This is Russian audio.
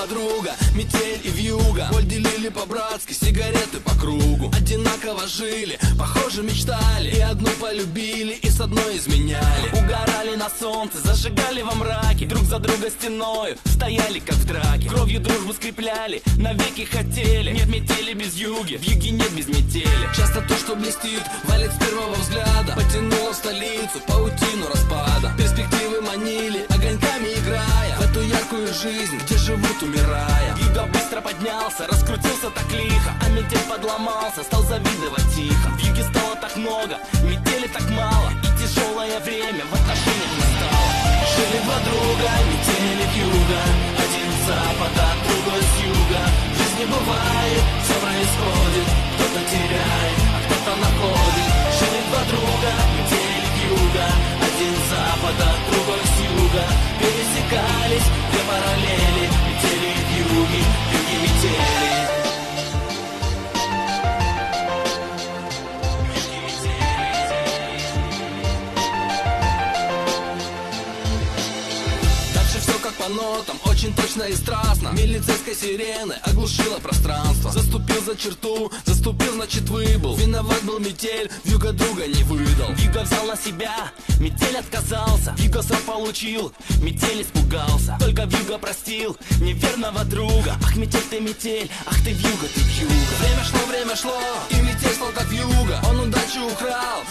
подруга, метель и вьюга. Боль делили по-братски, сигареты по кругу. Одинаково жили, похоже мечтали. И одну полюбили, и с одной изменяли. Угорали на солнце, зажигали во мраке. Друг за друга стеною, стояли как в драке. Кровью дружбу скрепляли, навеки хотели. Нет метели без юги, в юге нет без метели. Часто то, что блестит, валит с первого взгляда. Потянуло в столицу, паутину распада. Перспективы манили, огоньками играя в эту яркую жизнь, где живут умирая. Юга быстро поднялся, раскрутился так лихо, а метель подломался, стал завидовать тихо. В юге стало так много, метели так мало, и тяжелое время в отношениях настало. Жили два друга, метели к юга, один с запада, другой с юга. В жизни бывает, все происходит, кто-то теряет, а кто-то находит. Жили два друга, метели к юга, один с запада, другой с юга. Пересекались две параллели, метели в юге, в юге метели. По нотам, очень точно и страстно. Милицейской сирены оглушила пространство. Заступил за черту, заступил, значит выбыл. Виноват был метель, вьюга друга не выдал. Вьюга взял на себя, метель отказался. Вьюга срок получил, метель испугался. Только вьюга простил неверного друга. Ах, метель, ах ты вьюга, ты вьюга. Время шло, и метель стал как вьюга. Он удачу украл,